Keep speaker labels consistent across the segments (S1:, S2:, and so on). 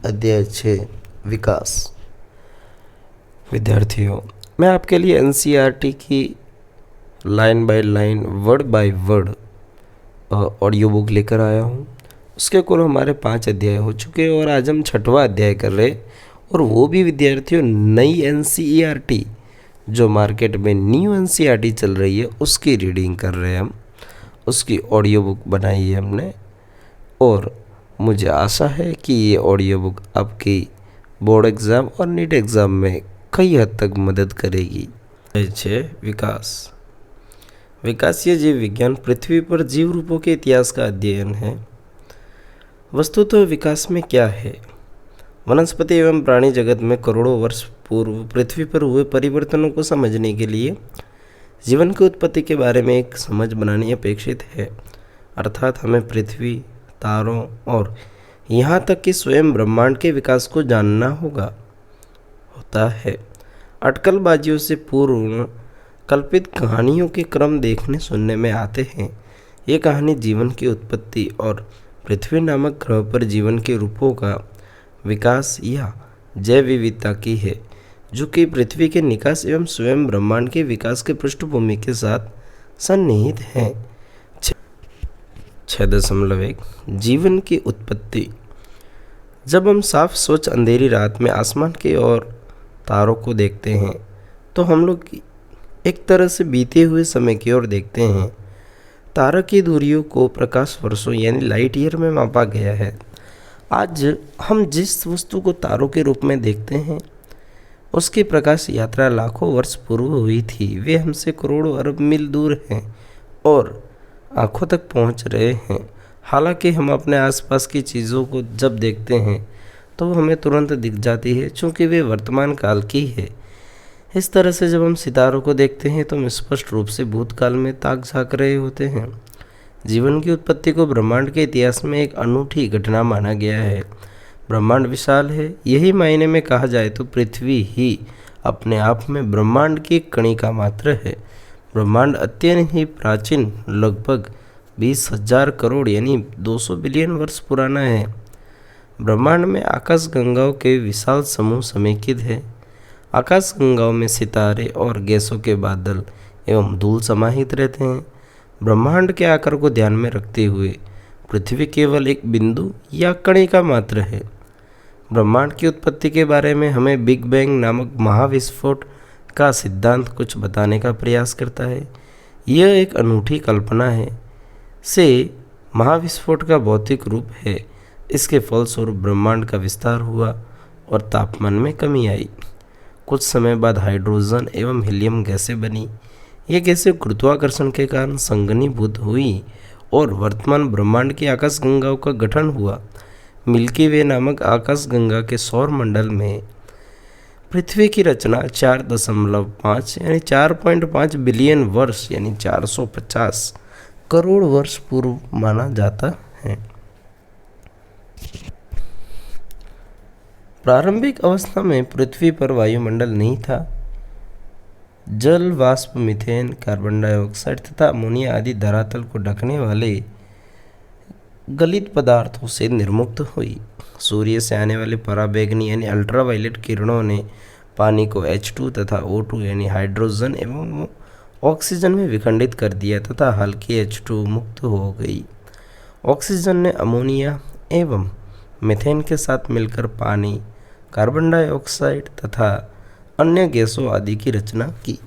S1: अध्याय 6 विकास। विद्यार्थियों, मैं आपके लिए एनसीईआरटी की line by line word by word audio book लेकर आया हूँ। उसके कुल हमारे 5 अध्याय हो चुके हैं और आज हम 6वां अध्याय कर रहे हैं, और वो भी विद्यार्थियों नई एनसीईआरटी जो मार्केट में न्यू एनसीईआरटी चल रही है उसकी रीडिंग कर रहे हैं हम। उसकी ऑडियो बुक बनाई है हमने और मुझे आशा है कि ये ऑडियो बुक आपकी बोर्ड एग्ज़ाम और नीट एग्ज़ाम में कई हद तक मदद करेगी। 6 विकास। विकासीय जीव विज्ञान पृथ्वी पर जीव रूपों के इतिहास का अध्ययन है। वस्तुतः विकास में क्या है? वनस्पति एवं प्राणी जगत में करोड़ों वर्ष पूर्व पृथ्वी पर हुए परिवर्तनों को समझने के लिए जीवन की उत्पत्ति के बारे में एक समझ बनानी अपेक्षित है। अर्थात हमें पृथ्वी, तारों और यहाँ तक कि स्वयं ब्रह्मांड के विकास को जानना होता है। अटकलबाजियों से पूर्ण कल्पित कहानियों के क्रम देखने सुनने में आते हैं। ये कहानी जीवन की उत्पत्ति और पृथ्वी नामक ग्रह पर जीवन के रूपों का विकास या जैव विविधता की है, जो कि पृथ्वी के निकास एवं स्वयं ब्रह्मांड के विकास के पृष्ठभूमि के साथ सन्निहित हैं। 6.1 जीवन की उत्पत्ति। जब हम साफ स्वच्छ अंधेरी रात में आसमान की ओर तारों को देखते हैं तो हम लोग एक तरह से बीते हुए समय की ओर देखते हैं। तारा की दूरियों को प्रकाश वर्षों यानी लाइट ईयर में मापा गया है। आज हम जिस वस्तु को तारों के रूप में देखते हैं उसकी प्रकाश यात्रा लाखों वर्ष पूर्व हुई थी। वे हमसे करोड़ों अरब मील दूर हैं और आँखों तक पहुँच रहे हैं। हालांकि हम अपने आसपास की चीज़ों को जब देखते हैं तो वो हमें तुरंत दिख जाती है, चूँकि वे वर्तमान काल की है। इस तरह से जब हम सितारों को देखते हैं तो हम स्पष्ट रूप से भूतकाल में ताक झाँक रहे होते हैं। जीवन की उत्पत्ति को ब्रह्मांड के इतिहास में एक अनूठी घटना माना गया है। ब्रह्मांड विशाल है। यही मायने में कहा जाए तो पृथ्वी ही अपने आप में ब्रह्मांड की एक कणिका मात्र है। ब्रह्मांड अत्यंत ही प्राचीन, लगभग 20,000 करोड़ यानी 200 बिलियन वर्ष पुराना है। ब्रह्मांड में आकाशगंगाओं के विशाल समूह समेकित है। आकाशगंगाओं में सितारे और गैसों के बादल एवं धूल समाहित रहते हैं। ब्रह्मांड के आकार को ध्यान में रखते हुए पृथ्वी केवल एक बिंदु या कणिका मात्र है। ब्रह्मांड की उत्पत्ति के बारे में हमें बिग बैंग नामक महाविस्फोट का सिद्धांत कुछ बताने का प्रयास करता है। यह एक अनूठी कल्पना है से महाविस्फोट का भौतिक रूप है। इसके फलस्वरूप ब्रह्मांड का विस्तार हुआ और तापमान में कमी आई। कुछ समय बाद हाइड्रोजन एवं हीलियम गैसें बनी। ये गैसें गुरुत्वाकर्षण के कारण संघनीभूत हुई और वर्तमान ब्रह्मांड की आकाशगंगाओं का गठन हुआ। मिल्की वे नामक आकाशगंगा के सौर मंडल में पृथ्वी की रचना 4.5 यानी 4.5 बिलियन वर्ष यानी 450 करोड़ वर्ष पूर्व माना जाता है। प्रारंभिक अवस्था में पृथ्वी पर वायुमंडल नहीं था। जल, वाष्प, मीथेन, कार्बन डाइऑक्साइड तथा अमोनिया आदि धरातल को ढकने वाले गलित पदार्थों से निर्मुक्त हुई। सूर्य से आने वाले पराबैंगनी यानी अल्ट्रावायलेट किरणों ने पानी को H2 तथा O2 यानी हाइड्रोजन एवं ऑक्सीजन में विखंडित कर दिया तथा हल्की H2 मुक्त हो गई। ऑक्सीजन ने अमोनिया एवं मीथेन के साथ मिलकर पानी, कार्बन डाइऑक्साइड तथा अन्य गैसों आदि की रचना की।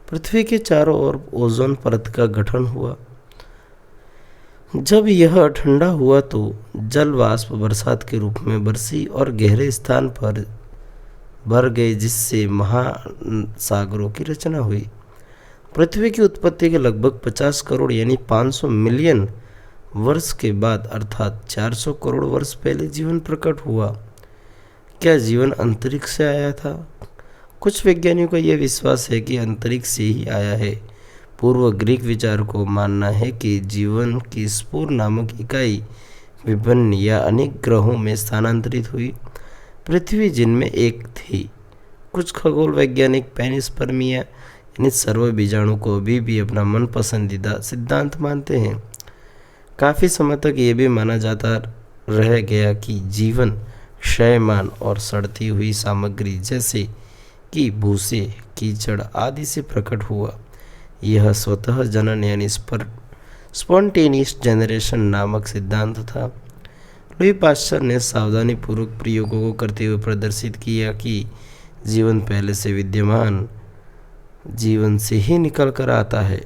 S1: पृथ्वी के चारों ओर ओजोन परत का गठन हुआ। जब यह ठंडा हुआ तो जल वाष्प बरसात के रूप में बरसी और गहरे स्थान पर भर गए, जिससे महासागरों की रचना हुई। पृथ्वी की उत्पत्ति के लगभग 50 करोड़ यानी 500 मिलियन वर्ष के बाद अर्थात 400 करोड़ वर्ष पहले जीवन प्रकट हुआ। क्या जीवन अंतरिक्ष से आया था? कुछ वैज्ञानिकों का यह विश्वास है कि अंतरिक्ष से ही आया है। पूर्व ग्रीक विचार को मानना है कि जीवन की स्पोर नामक इकाई विभिन्न या अनेक ग्रहों में स्थानांतरित हुई, पृथ्वी जिनमें एक थी। कुछ खगोल वैज्ञानिक पेनिस्पर्मिया यानी सर्वबीजाणु को अभी भी अपना मन पसंदीदा सिद्धांत मानते हैं। काफ़ी समय तक ये भी माना जाता रह गया कि जीवन क्षयमान और सड़ती हुई सामग्री जैसे कि भूसे, कीचड़ आदि से प्रकट हुआ। यह स्वतः जनन यानी स्पॉन्टेनियस जनरेशन नामक सिद्धांत था। लुई पाश्चर ने सावधानीपूर्वक प्रयोगों को करते हुए प्रदर्शित किया कि जीवन पहले से विद्यमान जीवन से ही निकल कर आता है।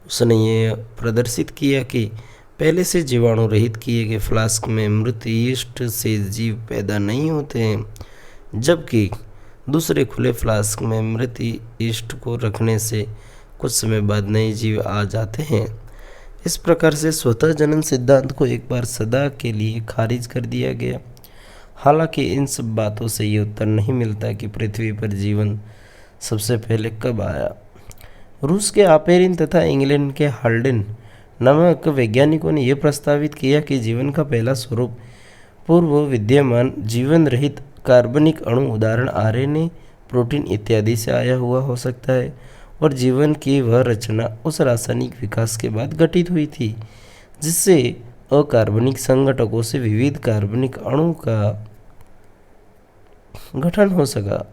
S1: उसने ये प्रदर्शित किया कि पहले से जीवाणु रहित किए गए फ्लास्क में मृत यीस्ट से जीव पैदा नहीं होते हैं, जबकि दूसरे खुले फ्लास्क में मृत यीस्ट को रखने से कुछ समय बाद नए जीव आ जाते हैं। इस प्रकार से स्वतः जनन सिद्धांत को एक बार सदा के लिए खारिज कर दिया गया। हालांकि इन सब बातों से ये उत्तर नहीं मिलता कि पृथ्वी पर जीवन सबसे पहले कब आया। रूस के आपेरिन तथा इंग्लैंड के हाल्डेन नामक वैज्ञानिकों ने यह प्रस्तावित किया कि जीवन का पहला स्वरूप पूर्व विद्यमान जीवन रहित कार्बनिक अणु उदाहरण आरएनए, प्रोटीन इत्यादि से आया हुआ हो सकता है और जीवन की वह रचना उस रासायनिक विकास के बाद घटित हुई थी जिससे अकार्बनिक संघटकों से विविध कार्बनिक अणु का गठन हो सका।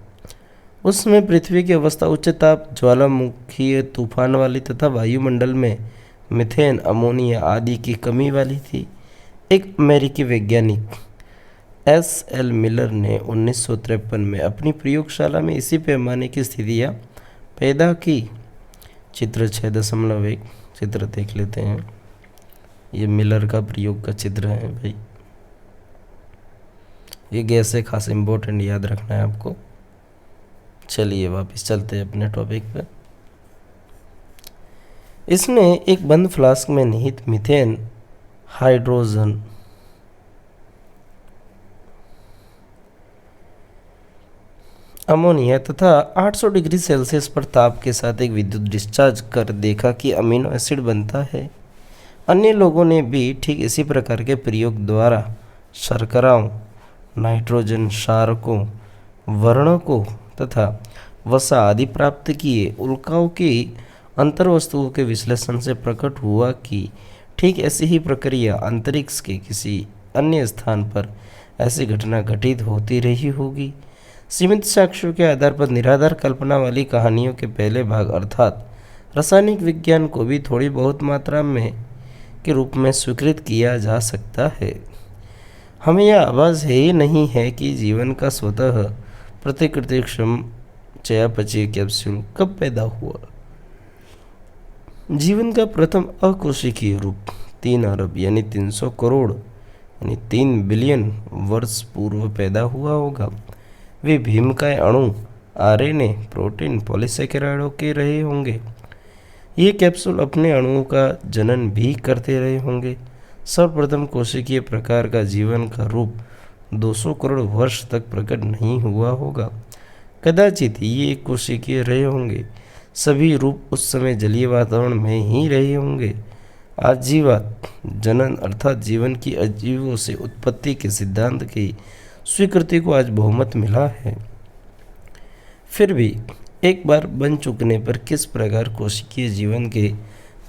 S1: उस समय पृथ्वी की अवस्था उच्च ताप, ज्वालामुखीय तूफान वाली तथा वायुमंडल में मीथेन, अमोनिया आदि की कमी वाली थी। एक अमेरिकी वैज्ञानिक एस.एल. मिलर ने 1953 में अपनी प्रयोगशाला में इसी पैमाने की स्थितियाँ पैदा की। चित्र 6.1 चित्र देख लेते हैं। ये मिलर का प्रयोग का चित्र है भाई। ये गैस है, खास इम्पोर्टेंट, याद रखना है आपको। चलिए वापस चलते हैं अपने टॉपिक पर। इसने एक बंद फ्लास्क में निहित मीथेन, हाइड्रोजन, अमोनिया तथा 800 डिग्री सेल्सियस पर ताप के साथ एक विद्युत डिस्चार्ज कर देखा कि अमीनो एसिड बनता है। अन्य लोगों ने भी ठीक इसी प्रकार के प्रयोग द्वारा शर्कराओं, नाइट्रोजन क्षारकों, वर्णकों तथा वसा आदि प्राप्त किए। उल्काओं की अंतर्वस्तुओं के विश्लेषण से प्रकट हुआ कि ठीक ऐसी ही प्रक्रिया अंतरिक्ष के किसी अन्य स्थान पर ऐसी घटना घटित होती रही होगी। सीमित साक्ष्यों के आधार पर निराधार कल्पना वाली कहानियों के पहले भाग अर्थात रासायनिक विज्ञान को भी थोड़ी बहुत मात्रा में के रूप में स्वीकृत किया जा सकता है। हमें यह आभास है ही नहीं है कि जीवन का स्वतः प्रतिकृतिक्षम चयापचय कैप्सूल कब पैदा हुआ। जीवन का प्रथम अकोशिकीय रूप 3 अरब यानी 300 करोड़ यानी 3 बिलियन वर्ष पूर्व पैदा हुआ होगा। वे भीमकाय अणु, आरएनए, प्रोटीन, पॉलीसेकेराइडों के रहे होंगे। ये कैप्सूल अपने अणुओं का जनन भी करते रहे होंगे। सर्वप्रथम कोशिकीय प्रकार का जीवन का रूप 200 करोड़ वर्ष तक प्रकट नहीं हुआ होगा। कदाचित ये कोशिकीय रहे होंगे। सभी रूप उस समय जलीय वातावरण में ही रहे होंगे। आजीवात जनन अर्थात जीवन की अजीवों से उत्पत्ति के सिद्धांत की स्वीकृति को आज बहुमत मिला है। फिर भी एक बार बन चुकने पर किस प्रकार कोशिकीय जीवन के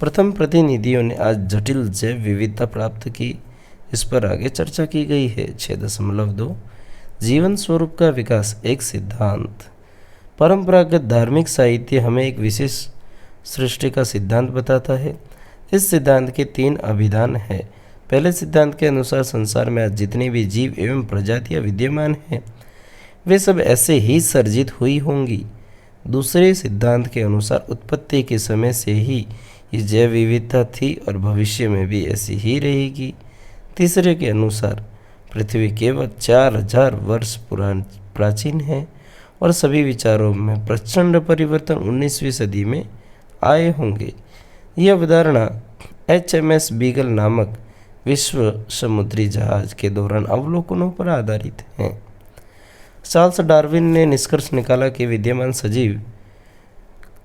S1: प्रथम प्रतिनिधियों ने आज जटिल जैव विविधता प्राप्त की, इस पर आगे चर्चा की गई है। 6.2 जीवन स्वरूप का विकास एक सिद्धांत। परंपरागत धार्मिक साहित्य हमें एक विशेष सृष्टि का सिद्धांत बताता है। इस सिद्धांत के 3 अभिधान हैं। पहले सिद्धांत के अनुसार संसार में आज जितने भी जीव एवं प्रजातियां विद्यमान हैं वे सब ऐसे ही सर्जित हुई होंगी। दूसरे सिद्धांत के अनुसार उत्पत्ति के समय से ही ये जैव विविधता थी और भविष्य में भी ऐसी ही रहेगी। तीसरे के अनुसार पृथ्वी केवल 4000 वर्ष प्राचीन है और सभी विचारों में प्रचंड परिवर्तन 19वीं सदी में आए होंगे। यह अवधारणा HMS बीगल नामक विश्व समुद्री जहाज के दौरान अवलोकनों पर आधारित है। चार्ल्स डार्विन ने निष्कर्ष निकाला कि विद्यमान सजीव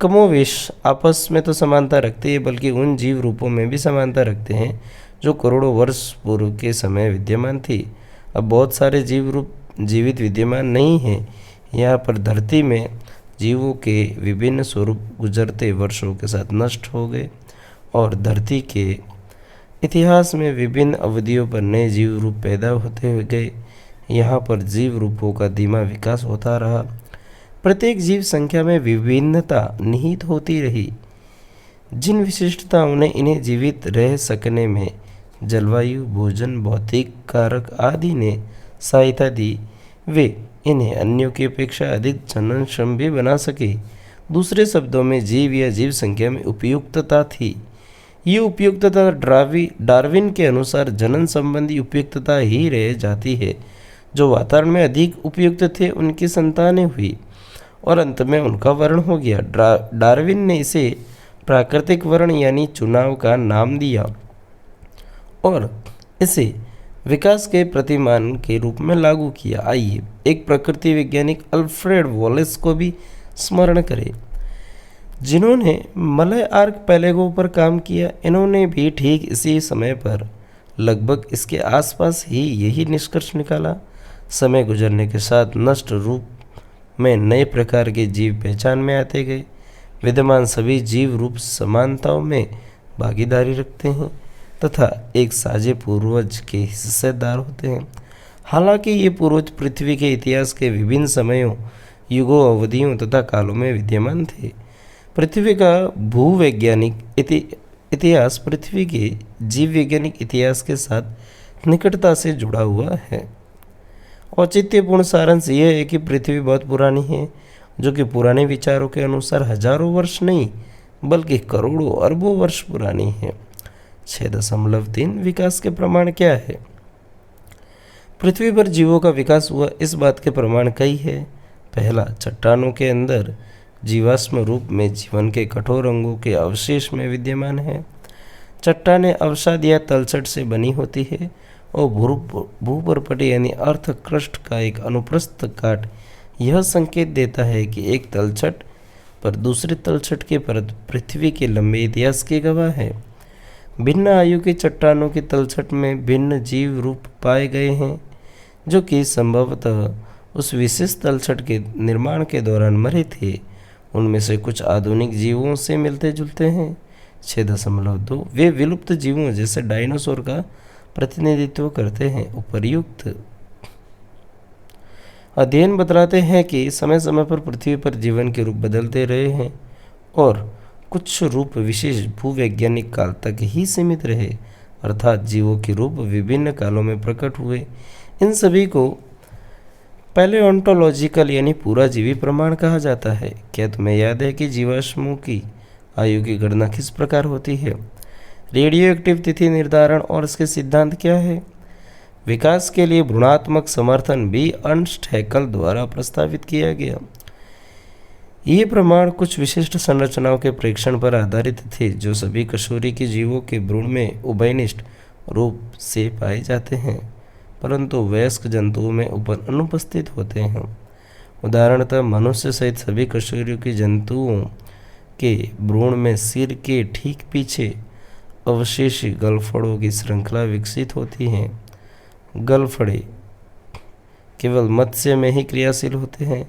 S1: कमोवेश आपस में तो समानता रखते हैं बल्कि उन जीव रूपों में भी समानता रखते हैं जो करोड़ों वर्ष पूर्व के समय विद्यमान थी। अब बहुत सारे जीव रूप जीवित विद्यमान नहीं हैं। यहाँ पर धरती में जीवों के विभिन्न स्वरूप गुजरते वर्षों के साथ नष्ट हो गए और धरती के इतिहास में विभिन्न अवधियों पर नए जीव रूप पैदा होते गए। यहाँ पर जीव रूपों का धीमा विकास होता रहा। प्रत्येक जीव संख्या में विभिन्नता निहित होती रही। जिन विशिष्टताओं ने इन्हें जीवित रह सकने में जलवायु, भोजन, भौतिक कारक आदि ने सहायता दी, वे इन्हें अन्यों की अपेक्षा अधिक जननक्षम भी बना सके। दूसरे शब्दों में जीव या जीव संख्या में उपयुक्तता थी। ये उपयुक्तता डार्विन के अनुसार जनन संबंधी उपयुक्तता ही रह जाती है। जो वातावरण में अधिक उपयुक्त थे उनकी संतानें हुई और अंत में उनका वर्ण हो गया। डार्विन ने इसे प्राकृतिक वर्ण यानी चुनाव का नाम दिया और इसे विकास के प्रतिमान के रूप में लागू किया। आइए एक प्रकृति वैज्ञानिक अल्फ्रेड वॉलेस को भी स्मरण करें, जिन्होंने मलय आर्कपेलागो पर काम किया। इन्होंने भी ठीक इसी समय पर लगभग इसके आसपास ही यही निष्कर्ष निकाला। समय गुजरने के साथ नष्ट रूप में नए प्रकार के जीव पहचान में आते गए। विद्यमान सभी जीव रूप समानताओं में भागीदारी रखते हैं तथा एक साझे पूर्वज के हिस्सेदार होते हैं। हालांकि ये पूर्वज पृथ्वी के इतिहास के विभिन्न समयों, युगों, अवधियों तथा कालों में विद्यमान थे। पृथ्वी का भूवैज्ञानिक इतिहास पृथ्वी के जीव वैज्ञानिक इतिहास के साथ निकटता से जुड़ा हुआ है। औचित्यपूर्ण सारांश यह है कि पृथ्वी बहुत पुरानी है, जो कि पुराने विचारों के अनुसार हजारों वर्ष नहीं बल्कि करोड़ों अरबों वर्ष पुरानी है। 6.3 विकास के प्रमाण क्या है? पृथ्वी पर जीवों का विकास हुआ, इस बात के प्रमाण कई है। पहला, चट्टानों के अंदर जीवाश्म रूप में जीवन के कठोर अंगों के अवशेष में विद्यमान है। चट्टानें अवसाद या तलछट से बनी होती है और भूपर्पटी यानी अर्थ क्रस्ट का एक अनुप्रस्थ काट यह संकेत देता है कि एक तलछट पर दूसरे तलछट के परत पृथ्वी के लंबे इतिहास की गवाह है। भिन्न आयु के चट्टानों की तलछट में भिन्न जीव रूप पाए गए हैं, जो कि संभवतः उस विशेष तलछट के निर्माण के दौरान मरे थे। उनमें से कुछ आधुनिक जीवों से मिलते जुलते हैं। 6.2 वे विलुप्त जीवों जैसे डायनासोर का प्रतिनिधित्व करते हैं। उपर्युक्त अध्ययन बतलाते हैं कि समय समय पर पृथ्वी पर जीवन के रूप बदलते रहे हैं और कुछ रूप विशेष भूवैज्ञानिक काल तक ही सीमित रहे, अर्थात जीवों के रूप विभिन्न कालों में प्रकट हुए। इन सभी को पैलेओंटोलॉजिकल यानी पूरा जीवी प्रमाण कहा जाता है। क्या तुम्हें याद है कि जीवाश्मों की आयु की गणना किस प्रकार होती है? रेडियो एक्टिव तिथि निर्धारण और इसके सिद्धांत क्या है? विकास के लिए भ्रूणात्मक समर्थन भी अर्नस्ट हैकल द्वारा प्रस्तावित किया गया। ये प्रमाण कुछ विशिष्ट संरचनाओं के प्रेक्षण पर आधारित थे, जो सभी कशोरी जीवों के भ्रूण में उभयनिष्ठ रूप से पाए जाते हैं, परंतु वयस्क जंतुओं में अनुपस्थित होते हैं। उदाहरणतः मनुष्य सहित सभी कशोरी जंतुओं के भ्रूण में सिर के ठीक पीछे अवशेषी गलफड़ों की श्रृंखला विकसित होती हैं। गलफड़े केवल मत्स्य में ही क्रियाशील होते हैं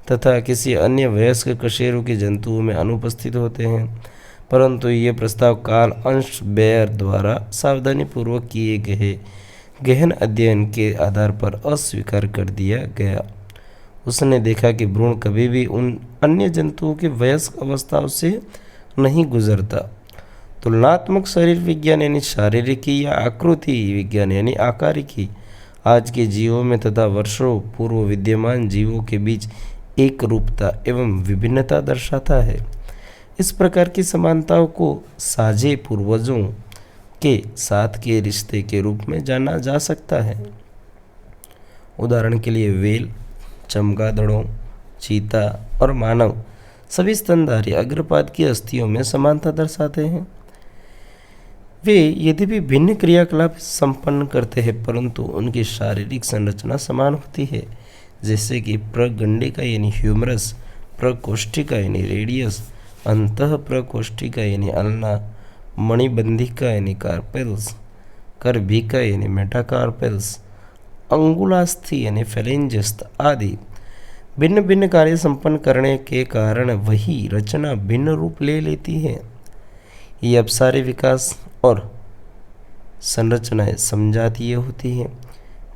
S1: तथा किसी अन्य वयस्क कशेरुकी जंतुओं में अनुपस्थित होते हैं, परंतु ये प्रस्ताव कार्ल अर्नस्ट बेयर द्वारा सावधानीपूर्वक किए गए गहन अध्ययन के आधार पर अस्वीकार कर दिया गया। उसने देखा कि भ्रूण कभी भी उन अन्य जंतुओं की वयस्क अवस्थाओं से नहीं गुजरता। तुलनात्मक शरीर विज्ञान यानी शारीरिकी या आकृति विज्ञान यानी आकारिकी आज के जीवों में तथा वर्षों पूर्व विद्यमान जीवों के बीच एक रूपता एवं विभिन्नता दर्शाता है। इस प्रकार की समानताओं को साझे पूर्वजों के साथ के रिश्ते के रूप में जाना जा सकता है। उदाहरण के लिए वेल, चमगादड़ों, चीता और मानव सभी स्तनधारी अग्रपाद की अस्थियों में समानता दर्शाते हैं। वे यद्यपि भिन्न क्रियाकलाप संपन्न करते हैं, परंतु उनकी शारीरिक संरचना समान होती है, जैसे कि प्रगंडिका यानी ह्यूमरस, प्रकोष्ठिका यानी रेडियस, अंतः प्रकोष्ठिका यानी अल्ना, मणिबंधिका यानी कार्पेल्स, करभिका यानी मेटाकार्पेल्स, अंगुलास्थि यानी फेलेंजेस आदि। भिन्न भिन्न कार्य संपन्न करने के कारण वही रचना भिन्न रूप ले लेती है। ये अपसारी विकास और संरचनाएं समजातीय होती हैं।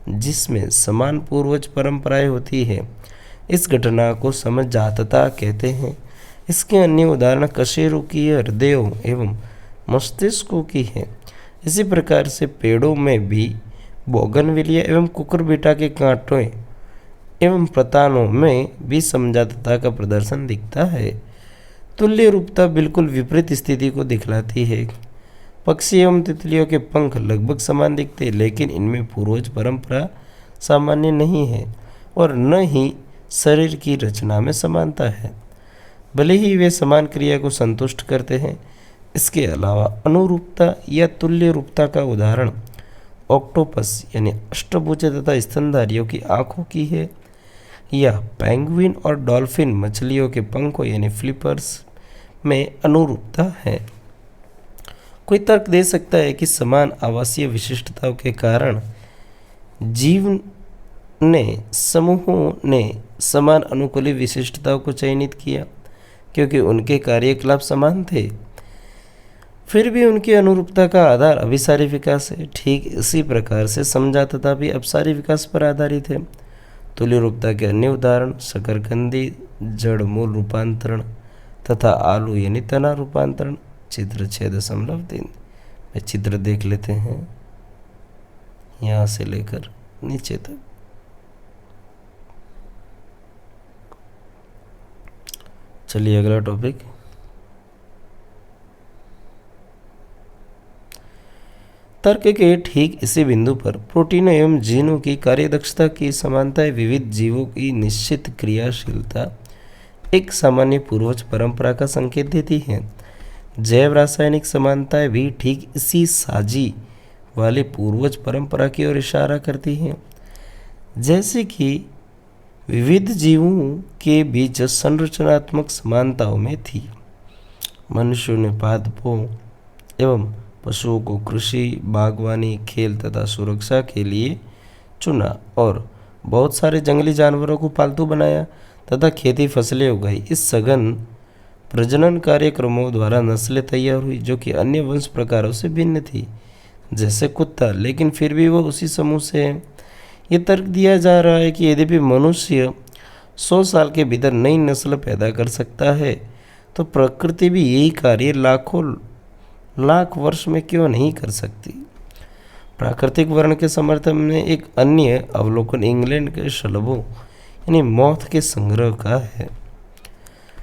S1: जिसमें समान पूर्वज परंपराएं होती है। इस घटना को समझातता कहते हैं। इसके अन्य उदाहरण कशेरुकी हृदयों एवं मस्तिष्कों की है। इसी प्रकार से पेड़ों में भी बोगनविलिया एवं कुकुरबिटा के कांटों एवं प्रतानों में भी समझातता का प्रदर्शन दिखता है। तुल्य रूपता बिल्कुल विपरीत स्थिति को दिखलाती है। पक्षी एवं तितलियों के पंख लगभग समान दिखते, लेकिन इनमें पूर्वज परंपरा सामान्य नहीं है और न ही शरीर की रचना में समानता है, भले ही वे समान क्रिया को संतुष्ट करते हैं। इसके अलावा अनुरूपता या तुल्य रूपता का उदाहरण ऑक्टोपस यानी अष्टभुज तथा स्तनधारियों की आँखों की है, या पेंगुइन और डॉल्फिन मछलियों के पंखों यानी फ्लिपर्स में अनुरूपता है। कोई तर्क दे सकता है कि समान आवासीय विशिष्टताओं के कारण जीव ने समूहों ने समान अनुकूली विशिष्टताओं को चयनित किया, क्योंकि उनके कार्यकलाप समान थे। फिर भी उनकी अनुरूपता का आधार अभिसारी विकास है। ठीक इसी प्रकार से समझातता भी अपसारी विकास पर आधारित है। तुल्य रूपता के अन्य उदाहरण शकरकंदी जड़ मूल रूपांतरण तथा आलू यानी तना रूपांतरण। चित्र 6.3 में चित्र देख लेते हैं, यहाँ से लेकर नीचे तक। चलिए अगला टॉपिक। तर्क के ठीक इसी बिंदु पर प्रोटीनों एवं जीनों की कार्यदक्षता की समानताएं विविध जीवों की निश्चित क्रियाशीलता एक सामान्य पूर्वज परंपरा का संकेत देती है। जैव रासायनिक समानताएं भी ठीक इसी साजी वाली पूर्वज परंपरा की ओर इशारा करती हैं। जैसे कि विविध जीवों के बीच संरचनात्मक समानताओं में थी। मनुष्यों ने पादपों एवं पशुओं को कृषि, बागवानी, खेल तथा सुरक्षा के लिए चुना और बहुत सारे जंगली जानवरों को पालतू बनाया तथा खेती फसलें उगाई। इस सघन प्रजनन कार्यक्रमों द्वारा नस्लें तैयार हुई जो कि अन्य वंश प्रकारों से भिन्न थी, जैसे कुत्ता, लेकिन फिर भी वो उसी समूह से है। ये तर्क दिया जा रहा है कि यद्यपि मनुष्य 100 साल के भीतर नई नस्ल पैदा कर सकता है, तो प्रकृति भी यही कार्य लाखों लाख वर्ष में क्यों नहीं कर सकती। प्राकृतिक वर्ण के समर्थन में एक अन्य अवलोकन इंग्लैंड के शलभों यानी मॉथ के संग्रह का है।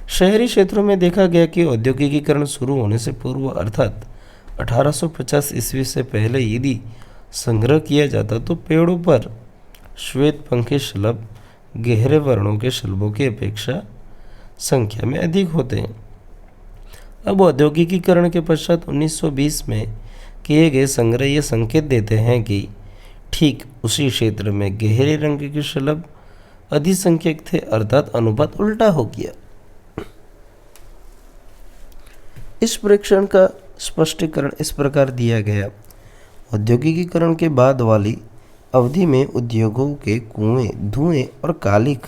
S1: शहरी क्षेत्रों में देखा गया कि औद्योगिकीकरण शुरू होने से पूर्व अर्थात 1850 ईस्वी से पहले यदि संग्रह किया जाता तो पेड़ों पर श्वेत पंखी शलभ गहरे वर्णों के शलभों की अपेक्षा संख्या में अधिक होते हैं। अब औद्योगिकीकरण के पश्चात 1920 में किए गए संग्रह ये संकेत देते हैं कि ठीक उसी क्षेत्र में गहरे रंग के शलभ अधिसंख्यक थे, अर्थात अनुपात उल्टा हो गया। इस प्रेक्षण का स्पष्टीकरण इस प्रकार दिया गया। औद्योगिकीकरण के बाद वाली अवधि में उद्योगों के कुएं, धुएं और कालिख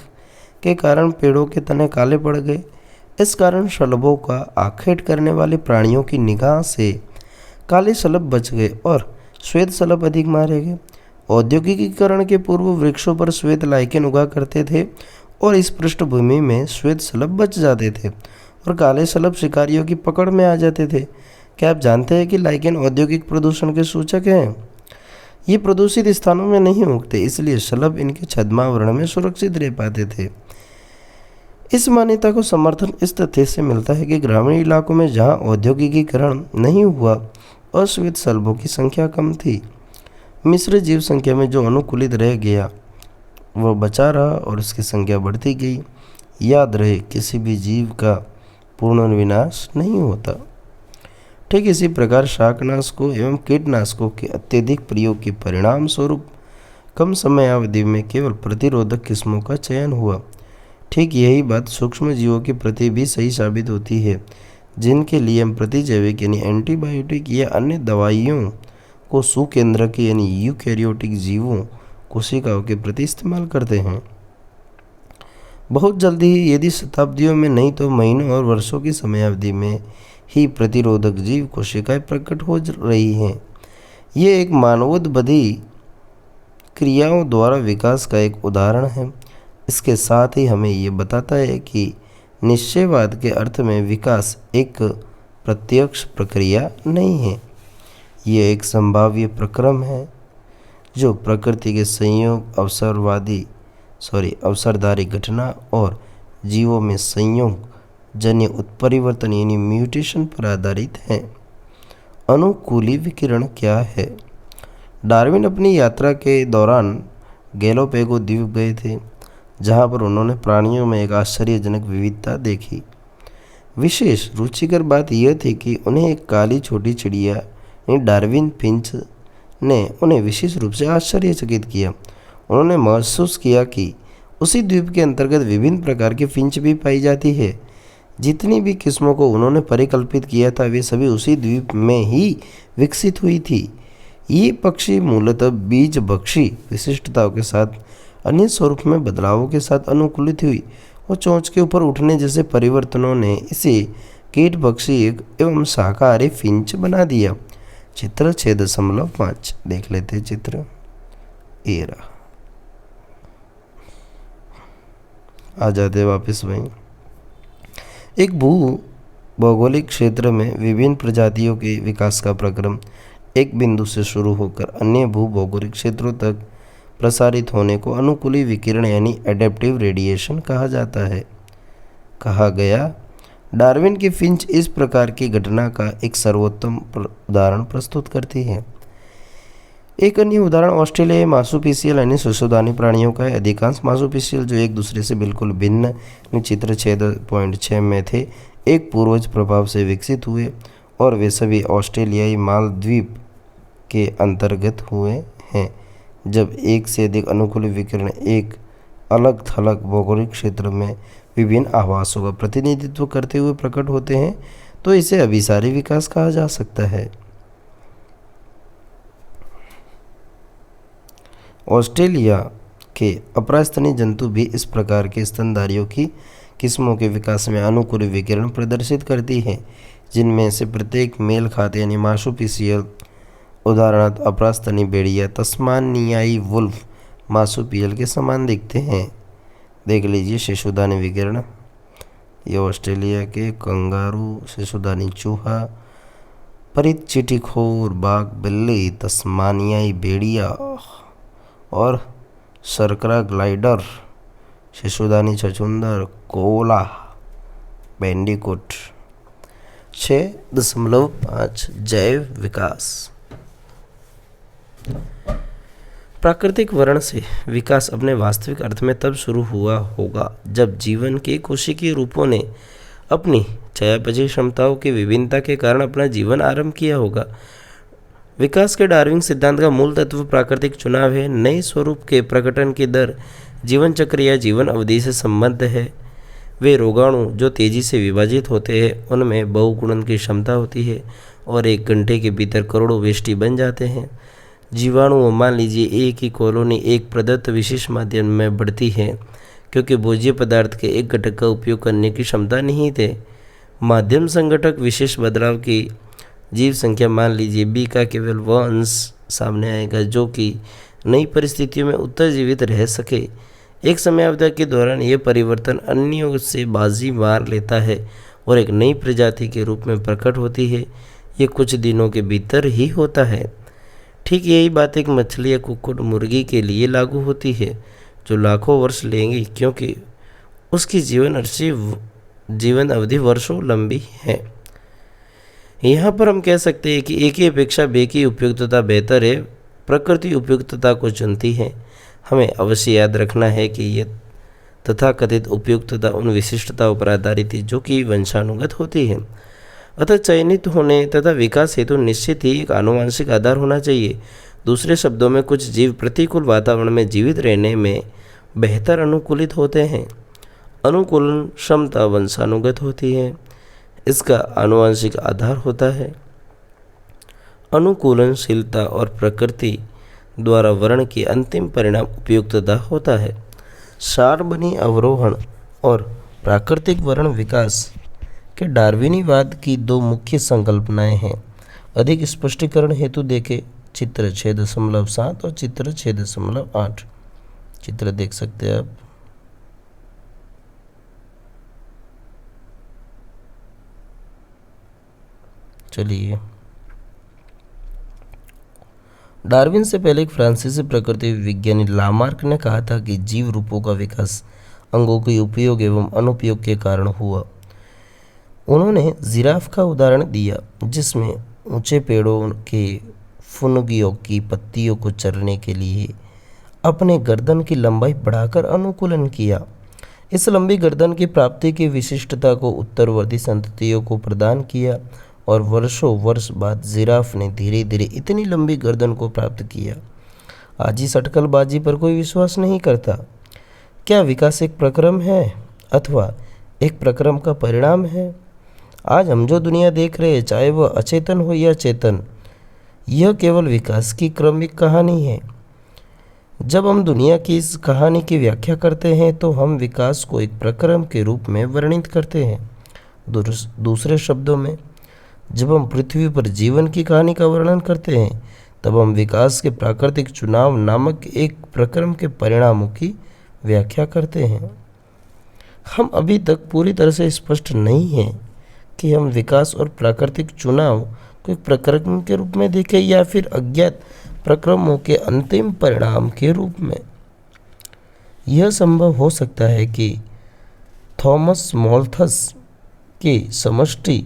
S1: के कारण पेड़ों के तने काले पड़ गए। इस कारण शलभों का आखेट करने वाले प्राणियों की निगाह से काले शलभ बच गए और श्वेत शलभ अधिक मारे गए। औद्योगिकीकरण के पूर्व वृक्षों पर श्वेत लाइकेन उगा करते थे और इस पृष्ठभूमि में श्वेत शलभ बच जाते थे और काले शलभ शिकारियों की पकड़ में आ जाते थे। क्या आप जानते हैं कि लाइकेन औद्योगिक प्रदूषण के सूचक हैं? ये प्रदूषित स्थानों में नहीं उगते, इसलिए शलभ इनके छद्मावरण में सुरक्षित रह पाते थे। इस मान्यता को समर्थन इस तथ्य से मिलता है कि ग्रामीण इलाकों में जहां औद्योगिकीकरण नहीं हुआ, अश्वेत शलभों की संख्या कम थी। मिश्र जीव संख्या में जो अनुकूलित रह गया वह बचा रहा और उसकी संख्या बढ़ती गई। याद रहे, किसी भी जीव का पूर्ण विनाश नहीं होता। ठीक इसी प्रकार शाकनाशकों एवं कीटनाशकों के अत्यधिक प्रयोग के परिणाम स्वरूप कम समयावधि में केवल प्रतिरोधक किस्मों का चयन हुआ। ठीक यही बात सूक्ष्म जीवों के प्रति भी सही साबित होती है, जिनके लिए हम प्रतिजैविक यानी एंटीबायोटिक या अन्य दवाइयों को सुकेंद्रक यानी यूकैरियोटिक जीवों कोशिकाओं के प्रति इस्तेमाल करते हैं। बहुत जल्दी ही, यदि शताब्दियों में नहीं तो महीनों और वर्षों की समयावधि में ही प्रतिरोधक जीव कोशिकाएं प्रकट हो रही हैं। ये एक मानवोद्भवी क्रियाओं द्वारा विकास का एक उदाहरण है। इसके साथ ही हमें ये बताता है कि निश्चयवाद के अर्थ में विकास एक प्रत्यक्ष प्रक्रिया नहीं है, ये एक संभाव्य प्रक्रम है जो प्रकृति के संयोग अवसरधारी घटना और जीवों में संयोग जन्य उत्परिवर्तन यानी म्यूटेशन पर आधारित है। अनुकूली विकिरण क्या है? डार्विन अपनी यात्रा के दौरान गैलोपेगो द्वीप गए थे, जहां पर उन्होंने प्राणियों में एक आश्चर्यजनक विविधता देखी। विशेष रुचिकर बात यह थी कि उन्हें एक काली छोटी चिड़िया यानी डार्विन फिंच ने उन्हें विशेष रूप से आश्चर्यचकित किया। उन्होंने महसूस किया कि उसी द्वीप के अंतर्गत विभिन्न प्रकार की फिंच भी पाई जाती है। जितनी भी किस्मों को उन्होंने परिकल्पित किया था वे सभी उसी द्वीप में ही विकसित हुई थी। ये पक्षी मूलतः बीज भक्षी विशिष्टताओं के साथ अन्य स्वरूप में बदलावों के साथ अनुकूलित हुई और चोंच के ऊपर उठने जैसे परिवर्तनों ने इसे कीट भक्षी एवं शाकाहारी फिंच बना दिया। चित्र 6.5 देख लेते चित्र। एरा आ जाते वापस वहीं। एक भू भौगोलिक क्षेत्र में विभिन्न प्रजातियों के विकास का प्रक्रम एक बिंदु से शुरू होकर अन्य भू भौगोलिक क्षेत्रों तक प्रसारित होने को अनुकूली विकिरण यानी एडेप्टिव रेडिएशन कहा जाता है। कहा गया डार्विन की फिंच इस प्रकार की घटना का एक सर्वोत्तम उदाहरण प्रस्तुत करती है। एक अन्य उदाहरण ऑस्ट्रेलियाई मार्सुपिसियल यानी सुसुदानी प्राणियों का है। अधिकांश मार्सुपिसियल जो एक दूसरे से बिल्कुल भिन्न चित्र 6.6 में थे, एक पूर्वज प्रभाव से विकसित हुए और वे सभी ऑस्ट्रेलियाई मालद्वीप के अंतर्गत हुए हैं। जब एक से अधिक अनुकूल विकिरण एक अलग थलग भौगोलिक क्षेत्र में विभिन्न आवासों का प्रतिनिधित्व करते हुए प्रकट होते हैं तो इसे अभिसारी विकास कहा जा सकता है। ऑस्ट्रेलिया के अपरास्तनी जंतु भी इस प्रकार के स्तनधारियों की किस्मों के विकास में अनुकूल विकिरण प्रदर्शित करती हैं, जिनमें से प्रत्येक मेल खाते यानी मार्सुपिसियल उदाहरणार्थ अपरास्तनी भेड़िया तस्मानियाई वुल्फ मार्सुपियल के समान दिखते हैं। देख लीजिए शिशुदानी विकिरण। ये ऑस्ट्रेलिया के कंगारू, शिशुदानी चूहा, परित चींटीखोर बाघ बिल्ली, तस्मानियाई भेड़िया और सरकरा ग्लाइडर, शिशुदानी छछूंदर, कोला, बैंडिकूट। 6.5 जैव विकास। प्राकृतिक वर्ण से विकास अपने वास्तविक अर्थ में तब शुरू हुआ होगा जब जीवन के कोशिकीय रूपों ने अपनी चयापचय क्षमताओं की विभिन्नता के कारण अपना जीवन आरंभ किया होगा। विकास के डार्विन सिद्धांत का मूल तत्व प्राकृतिक चुनाव है। नए स्वरूप के प्रकटन की दर जीवन चक्र या जीवन अवधि से संबद्ध है। वे रोगाणु जो तेजी से विभाजित होते हैं उनमें बहुगुणन की क्षमता होती है और 1 घंटे के भीतर करोड़ों वेष्टि बन जाते हैं। जीवाणु मान लीजिए एक ही कॉलोनी एक प्रदत्त विशेष माध्यम में बढ़ती है क्योंकि भोज्य पदार्थ के एक घटक का उपयोग करने की क्षमता नहीं थे। माध्यम संगठक विशेष बदलाव की जीव संख्या मान लीजिए बी का केवल वह अंश सामने आएगा जो कि नई परिस्थितियों में उत्तरजीवित रह सके। एक समयावधि के दौरान यह परिवर्तन अन्यों से बाजी मार लेता है और एक नई प्रजाति के रूप में प्रकट होती है। ये कुछ दिनों के भीतर ही होता है। ठीक यही बात एक मछली या कुक्कुट मुर्गी के लिए लागू होती है जो लाखों वर्ष लेंगी क्योंकि उसकी जीवन अवधि वर्षों लंबी है। यहाँ पर हम कह सकते हैं कि एक ही अपेक्षा बे की उपयुक्तता बेहतर है। प्रकृति उपयुक्तता को चुनती है। हमें अवश्य याद रखना है कि यह तथाकथित उपयुक्तता उन विशिष्टताओं पर आधारित है जो कि वंशानुगत होती है। अतः चयनित होने तथा विकास हेतु निश्चित ही एक आनुवंशिक आधार होना चाहिए। दूसरे शब्दों में कुछ जीव प्रतिकूल वातावरण में जीवित रहने में बेहतर अनुकूलित होते हैं। अनुकूलन क्षमता वंशानुगत होती है, इसका आनुवंशिक आधार होता है। अनुकूलनशीलता और प्रकृति द्वारा वर्ण की अंतिम परिणाम उपयुक्तता होता है। शार्बनी अवरोहण और प्राकृतिक वर्ण विकास के डार्विनीवाद की 2 मुख्य संकल्पनाएं हैं। अधिक स्पष्टीकरण हेतु देखें चित्र 6.7 और चित्र 6.8 चित्र देख सकते हैं आप। चलिए, डार्विन से पहले एक फ्रांसीसी प्रकृति विज्ञानी लामार्क ने कहा था कि जीव रूपों का विकास अंगों के उपयोग एवं अनुपयोग के कारण हुआ। उन्होंने जिराफ का उदाहरण दिया, जिसमें ऊंचे पेड़ों के फुनगियों की पत्तियों को चरने के लिए अपने गर्दन की लंबाई बढ़ाकर अनुकूलन किया। इस लंबी गर्दन की प्राप्ति की विशिष्टता को उत्तरवर्ती संततियों को प्रदान किया और वर्षों वर्ष बाद जिराफ ने धीरे धीरे इतनी लंबी गर्दन को प्राप्त किया। आज इस अटकलबाजी पर कोई विश्वास नहीं करता। क्या विकास एक प्रक्रम है अथवा एक प्रक्रम का परिणाम है? आज हम जो दुनिया देख रहे हैं, चाहे वह अचेतन हो या चेतन, यह केवल विकास की क्रमिक कहानी है। जब हम दुनिया की इस कहानी की व्याख्या करते हैं तो हम विकास को एक प्रक्रम के रूप में वर्णित करते हैं। दूसरे शब्दों में, जब हम पृथ्वी पर जीवन की कहानी का वर्णन करते हैं तब हम विकास के प्राकृतिक चुनाव नामक एक प्रक्रम के परिणामों की व्याख्या करते हैं। हम अभी तक पूरी तरह से स्पष्ट नहीं हैं कि हम विकास और प्राकृतिक चुनाव को एक प्रक्रम के रूप में देखें या फिर अज्ञात प्रक्रमों के अंतिम परिणाम के रूप में। यह संभव हो सकता है कि थॉमस मॉल्थस के समष्टि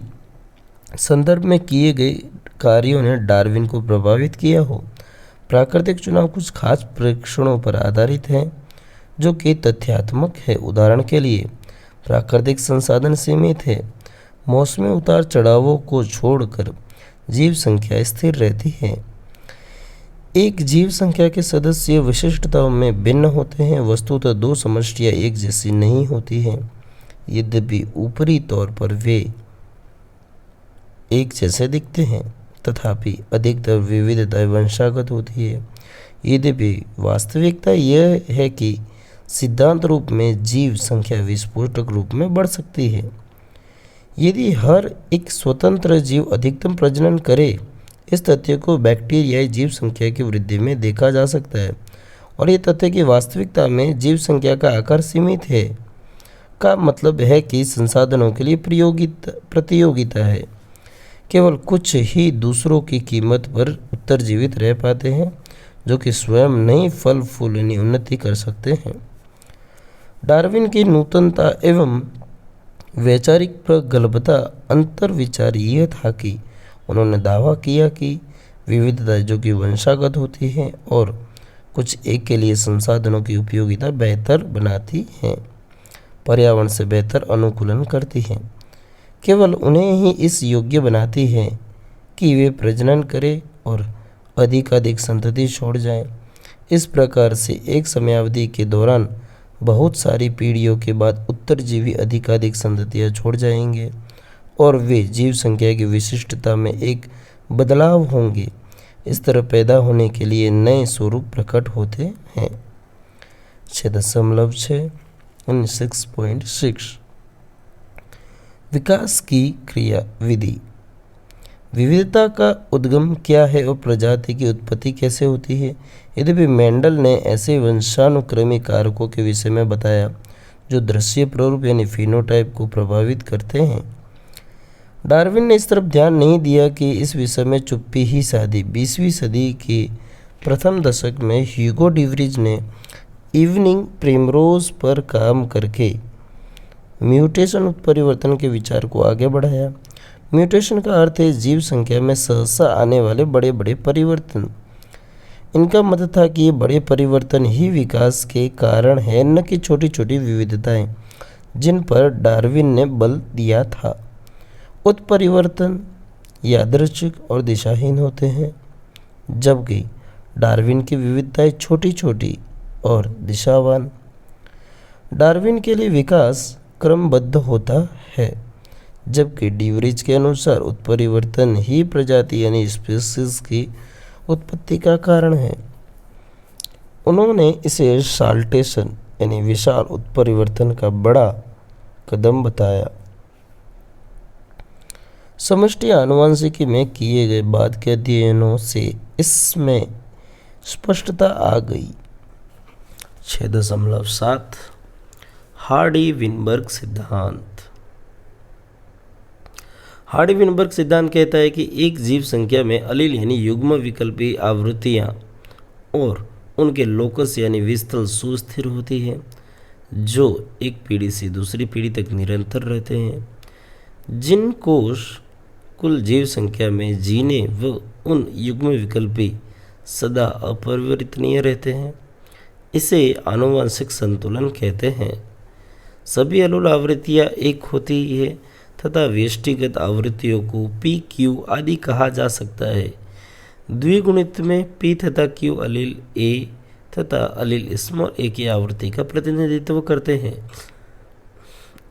S1: संदर्भ में किए गए कार्यों ने डार्विन को प्रभावित किया हो। प्राकृतिक चुनाव कुछ खास प्रेक्षणों पर आधारित है जो कि तथ्यात्मक है। उदाहरण के लिए, प्राकृतिक संसाधन सीमित है। मौसमी उतार चढ़ावों को छोड़कर जीव संख्या स्थिर रहती है। एक जीव संख्या के सदस्य विशिष्टताओं में भिन्न होते हैं। वस्तुतः दो समष्टियाँ एक जैसी नहीं होती हैं, यद्यपि ऊपरी तौर पर वे एक जैसे दिखते हैं। तथापि अधिकतर विविधता वंशागत होती है। यद्यपि वास्तविकता यह है कि सिद्धांत रूप में जीव संख्या विस्फोटक रूप में बढ़ सकती है। यदि हर एक स्वतंत्र जीव अधिकतम प्रजनन करे, इस तथ्य को बैक्टीरियाई जीव संख्या की वृद्धि में देखा जा सकता है। और ये तथ्य कि वास्तविकता में जीव संख्या का आकार सीमित है का मतलब है कि संसाधनों के लिए प्रतियोगिता है। केवल कुछ ही दूसरों की कीमत पर उत्तरजीवित रह पाते हैं, जो कि स्वयं नई फल फूल यानी उन्नति कर सकते हैं। डार्विन की नूतनता एवं वैचारिक प्रगल्भता अंतर विचार यह था कि उन्होंने दावा किया कि विविधता जो कि वंशागत होती है और कुछ एक के लिए संसाधनों की उपयोगिता बेहतर बनाती हैं, पर्यावरण से बेहतर अनुकूलन करती हैं, केवल उन्हें ही इस योग्य बनाती है कि वे प्रजनन करें और अधिकाधिक संतति छोड़ जाएं। इस प्रकार से एक समयावधि के दौरान बहुत सारी पीढ़ियों के बाद उत्तरजीवी अधिकाधिक संततियाँ छोड़ जाएंगे और वे जीव संख्या की विशिष्टता में एक बदलाव होंगे। इस तरह पैदा होने के लिए नए स्वरूप प्रकट होते हैं। 6.6 विकास की क्रिया विधि। विविधता का उद्गम क्या है और प्रजाति की उत्पत्ति कैसे होती है? यद्यपि मेंडल ने ऐसे वंशानुक्रमिक कारकों के विषय में बताया जो दृश्य प्ररूप यानी फिनोटाइप को प्रभावित करते हैं, डार्विन ने इस तरफ ध्यान नहीं दिया कि इस विषय में चुप्पी ही साधी। 20वीं सदी के प्रथम दशक में ह्यूगो डिवरीज ने इवनिंग प्रिमरोज पर काम करके म्यूटेशन उत्परिवर्तन के विचार को आगे बढ़ाया। म्यूटेशन का अर्थ है जीव संख्या में सहसा आने वाले बड़े बड़े परिवर्तन। इनका मत था कि ये बड़े परिवर्तन ही विकास के कारण है, न कि छोटी छोटी विविधताएं जिन पर डार्विन ने बल दिया था। उत्परिवर्तन यादृच्छिक और दिशाहीन होते हैं, जबकि डार्विन की विविधताएं छोटी छोटी और दिशावान। डार्विन के लिए विकास क्रमबद्ध होता है, जबकि डिवरीज के अनुसार उत्परिवर्तन ही प्रजाति यानी स्पीशीज की उत्पत्ति का कारण है। उन्होंने इसे साल्टेशन यानी विशाल उत्परिवर्तन का बड़ा कदम बताया। समष्टि आनुवंशिकी में किए गए बाद के अध्ययनों से इसमें स्पष्टता आ गई। 6.7 हार्डी-विनबर्ग सिद्धांत। हार्डी-विनबर्ग सिद्धांत कहता है कि एक जीव संख्या में अलील यानी युग्म विकल्पी आवृत्तियां और उनके लोकस यानी विस्थल सुस्थिर होती हैं, जो एक पीढ़ी से दूसरी पीढ़ी तक निरंतर रहते हैं। जिन कोष कुल जीव संख्या में जीने व उन युग्म विकल्पी सदा अपरिवर्तनीय रहते हैं, इसे आनुवंशिक संतुलन कहते हैं। सभी अलोल आवृत्तियाँ एक होती है तथा व्यष्टिगत आवृत्तियों को पी, क्यू आदि कहा जा सकता है। द्विगुणित में पी तथा क्यू अलील ए तथा अलील स्मॉल ए की आवृत्ति का प्रतिनिधित्व करते हैं।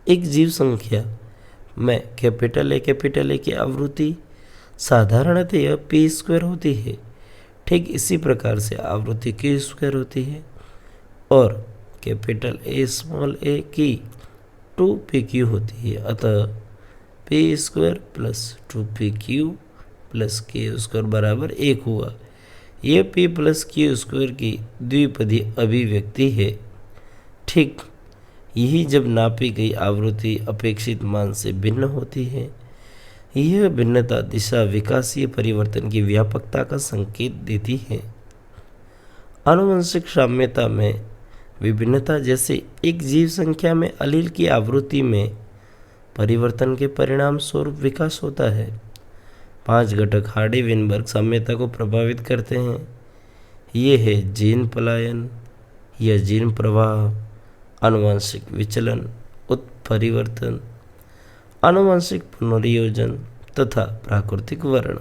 S1: एक जीव संख्या में कैपिटल ए की आवृत्ति साधारणतः पी स्क्वायर होती है। ठीक इसी प्रकार से आवृत्ति क्यू स्क्वायर होती है और कैपिटल ए स्मॉल ए की 2pq होती है। अतः P square plus 2pq plus के स्क्वायर बराबर 1 हुआ। यह p प्लस क्यू स्क्वायर की द्विपदी अभिव्यक्ति है। ठीक यही जब नापी गई आवृत्ति अपेक्षित मान से भिन्न होती है। यह भिन्नता दिशा विकासीय परिवर्तन की व्यापकता का संकेत देती है। आनुवंशिक साम्यता में विभिन्नता जैसे एक जीव संख्या में अलील की आवृत्ति में परिवर्तन के परिणाम स्वरूप विकास होता है। 5 घटक हार्डी-विनबर्ग साम्यता को प्रभावित करते हैं। ये है जीन पलायन या जीन प्रवाह, आनुवंशिक विचलन, उत्परिवर्तन, आनुवंशिक पुनर्योजन तथा प्राकृतिक वर्ण।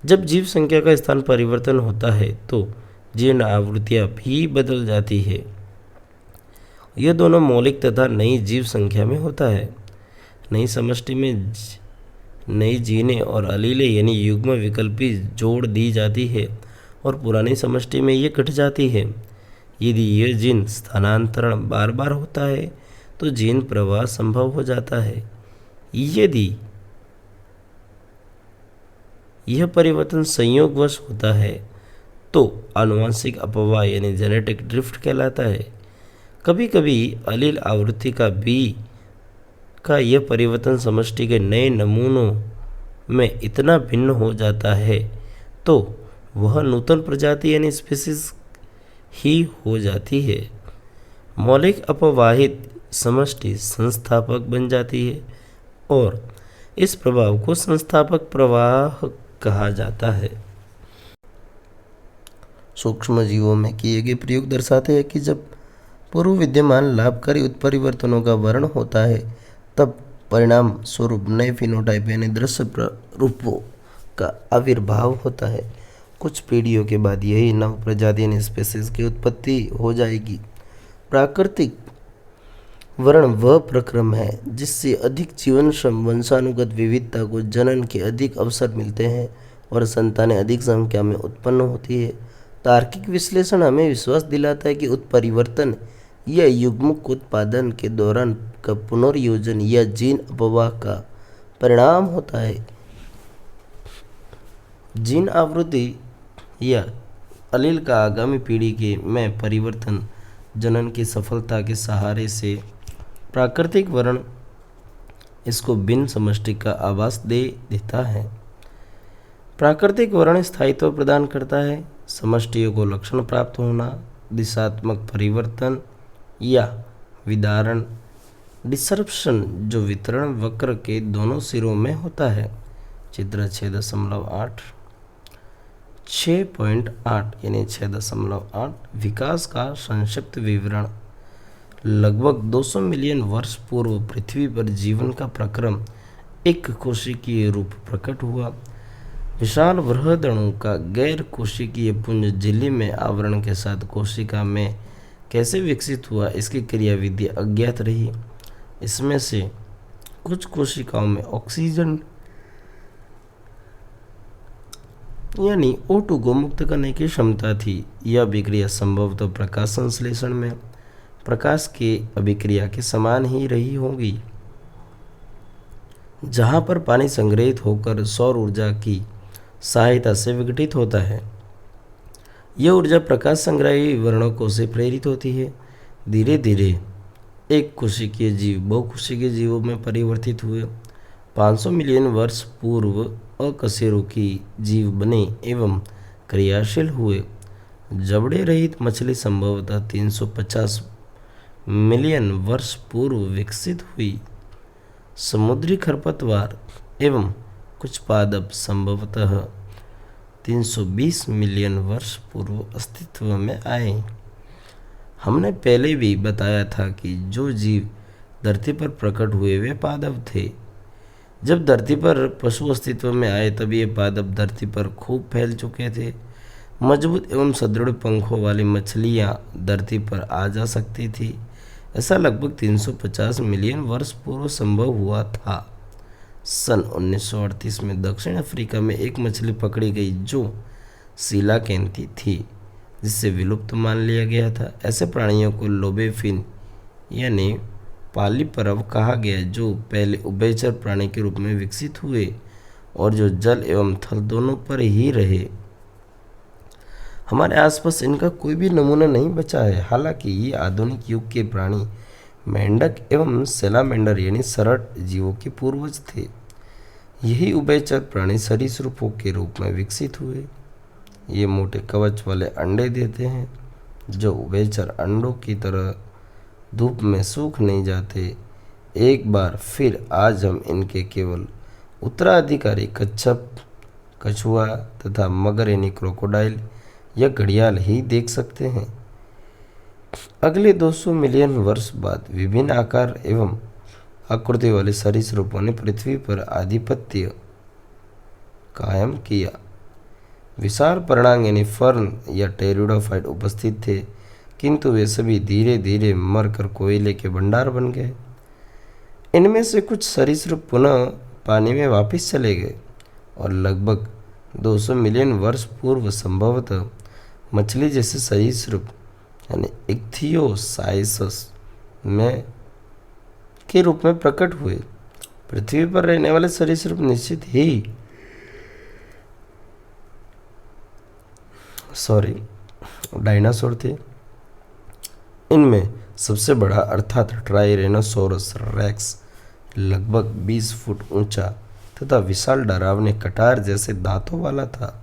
S1: जब जीव संख्या का स्थान परिवर्तन होता है तो जीर्ण आवृत्तियाँ भी बदल जाती है। यह दोनों मौलिक तथा नई जीव संख्या में होता है। नई समष्टि में नई जीनें और अलीलें यानी युग्म विकल्पी जोड़ दी जाती है और पुरानी समष्टि में ये घट जाती है। यदि यह जीन स्थानांतरण बार बार होता है तो जीन प्रवाह संभव हो जाता है। यदि यह परिवर्तन संयोगवश होता है तो आनुवंशिक अपवाह यानी जेनेटिक ड्रिफ्ट कहलाता है। कभी कभी अलील आवृत्ति का यह परिवर्तन समष्टि के नए नमूनों में इतना भिन्न हो जाता है तो वह नूतन प्रजाति यानी स्पीसीज ही हो जाती है। मौलिक अपवाहित समष्टि संस्थापक बन जाती है और इस प्रभाव को संस्थापक प्रवाह कहा जाता है। सूक्ष्म जीवों में किए गए प्रयोग दर्शाते हैं कि जब पूर्व विद्यमान लाभकारी उत्परिवर्तनों का वर्ण होता है तब परिणाम स्वरूप नए फिनोटाइप यानी दृश्य रूपों का आविर्भाव होता है। कुछ पीढ़ियों के बाद यही नव प्रजाति यानी स्पीसीज की उत्पत्ति हो जाएगी। प्राकृतिक वर्ण वह प्रक्रम है जिससे अधिक जीवनक्षम वंशानुगत विविधता को जनन के अधिक अवसर मिलते हैं और संतानें अधिक संख्या में उत्पन्न होती है। तार्किक विश्लेषण हमें विश्वास दिलाता है कि उत्परिवर्तन या युग्मक उत्पादन के दौरान का पुनर्योजन या जीन अपवाह का परिणाम होता है। जीन आवृत्ति या अलील का आगामी पीढ़ी के में परिवर्तन जनन की सफलता के सहारे से प्राकृतिक वर्ण इसको भिन्न समष्टि का आभास दे देता है। प्राकृतिक वर्ण स्थायित्व प्रदान करता है। समष्टियों को लक्षण प्राप्त होना, दिशात्मक परिवर्तन या विदारण डिसरप्शन जो वितरण वक्र के दोनों सिरों में होता है। चित्र 6.8 यानी 6.8 विकास का संक्षिप्त विवरण। लगभग 200 मिलियन वर्ष पूर्व पृथ्वी पर जीवन का प्रक्रम एक कोशिकीय रूप प्रकट हुआ। विशाल वृहद अणु का गैर कोशिकीय पुंज झिल्ली में आवरण के साथ कोशिका में कैसे विकसित हुआ, इसकी क्रियाविधि अज्ञात रही। इसमें से कुछ कोशिकाओं में ऑक्सीजन यानी O2 को मुक्त करने की क्षमता थी। यह अभिक्रिया संभवतः प्रकाश संश्लेषण में प्रकाश की अभिक्रिया के समान ही रही होगी। जहाँ पर पानी संग्रहित होकर सौर ऊर्जा की सहायता से विघटित होता है। यह ऊर्जा प्रकाश संग्राही वर्णकों से प्रेरित होती है। धीरे धीरे एक कोशिकीय जीव बहुकोशिकीय जीवों में परिवर्तित हुए। 500 मिलियन वर्ष पूर्व अकशेरुकी जीव बने एवं क्रियाशील हुए। जबड़े रहित मछली संभवतः 350 मिलियन वर्ष पूर्व विकसित हुई। समुद्री खरपतवार एवं कुछ पादप संभवतः 320 मिलियन वर्ष पूर्व अस्तित्व में आए। हमने पहले भी बताया था कि जो जीव धरती पर प्रकट हुए वे पादप थे। जब धरती पर पशु अस्तित्व में आए तब ये पादप धरती पर खूब फैल चुके थे। मजबूत एवं सुदृढ़ पंखों वाली मछलियाँ धरती पर आ जा सकती थी। ऐसा लगभग 350 मिलियन वर्ष पूर्व संभव हुआ था। सन 1938 में दक्षिण अफ्रीका में एक मछली पकड़ी गई जो सीलाकेंथी थी, जिसे विलुप्त मान लिया गया था। ऐसे प्राणियों को लोबेफिन यानी पालीपरव कहा गया, जो पहले उभयचर प्राणी के रूप में विकसित हुए और जो जल एवं थल दोनों पर ही रहे। हमारे आसपास इनका कोई भी नमूना नहीं बचा है। हालांकि ये आधुनिक युग के प्राणी मेंढक एवं सैलामेंडर यानी सरट जीवों के पूर्वज थे। यही उभयचर प्राणी सरीसृपों के रूप में विकसित हुए। ये मोटे कवच वाले अंडे देते हैं, जो उभयचर अंडों की तरह धूप में सूख नहीं जाते। एक बार फिर आज हम इनके केवल उत्तराधिकारी कच्छप, कछुआ तथा मगर यानी क्रोकोडाइल या घड़ियाल ही देख सकते हैं। अगले 200 मिलियन वर्ष बाद विभिन्न आकार एवं आकृति वाले सरीसृपों ने पृथ्वी पर आधिपत्य कायम किया। विशाल पर्णांग यानी फर्न या टेरिडोफाइट उपस्थित थे, किंतु वे सभी धीरे धीरे मरकर कोयले के भंडार बन गए। इनमें से कुछ सरीसृप पुनः पानी में वापस चले गए और लगभग 200 मिलियन वर्ष पूर्व संभवतः मछली जैसे सरीसृप यानी इक्थियोसाइसस में के रूप में प्रकट हुए। पृथ्वी पर रहने वाले सरीसृप निश्चित ही डायनासोर थे। इनमें सबसे बड़ा अर्थात ट्राइरेनोसोरस रेक्स लगभग 20 फुट ऊंचा तथा विशाल डरावने कटार जैसे दांतों वाला था।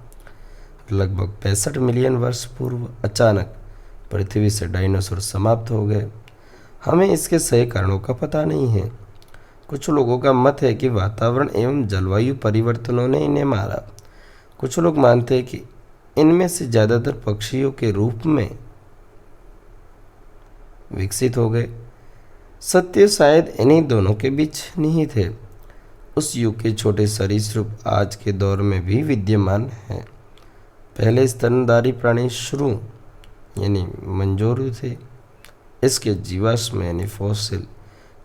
S1: लगभग 65 मिलियन वर्ष पूर्व अचानक पृथ्वी से डायनासोर समाप्त हो गए। हमें इसके सही कारणों का पता नहीं है। कुछ लोगों का मत है कि वातावरण एवं जलवायु परिवर्तनों ने इन्हें मारा। कुछ लोग मानते हैं कि इनमें से ज़्यादातर पक्षियों के रूप में विकसित हो गए। सत्य शायद इन्हीं दोनों के बीच निहित है। उस युग के छोटे सरीसृप आज के दौर में भी विद्यमान हैं। पहले स्तनधारी प्राणी श्रू यानी मंजोरू थे। इसके जीवाश्म यानी फॉसिल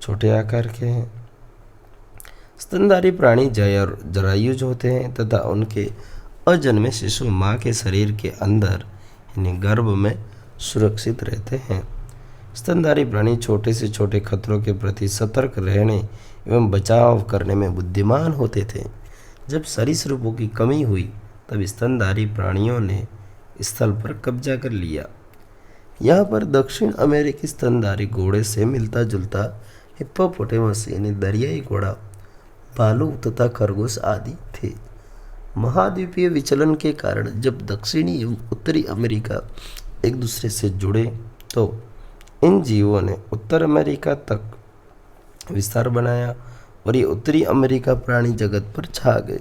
S1: छोटे आकार के हैं। स्तनधारी प्राणी जरायुज होते हैं तथा उनके अजन्मे शिशु माँ के शरीर के अंदर यानी गर्भ में सुरक्षित रहते हैं। स्तनधारी प्राणी छोटे से छोटे खतरों के प्रति सतर्क रहने एवं बचाव करने में बुद्धिमान होते थे। जब सरीसृपों की कमी हुई तब स्तनधारी प्राणियों ने स्थल पर कब्जा कर लिया। यहाँ पर दक्षिण अमेरिकी स्तनधारी घोड़े से मिलता जुलता हिप्पोपोटेमस यानी दरियाई घोड़ा, भालू तथा खरगोश आदि थे। महाद्वीपीय विचलन के कारण जब दक्षिणी एवं उत्तरी अमेरिका एक दूसरे से जुड़े तो इन जीवों ने उत्तर अमेरिका तक विस्तार बनाया और ये उत्तरी अमेरिका प्राणी जगत पर छा गए।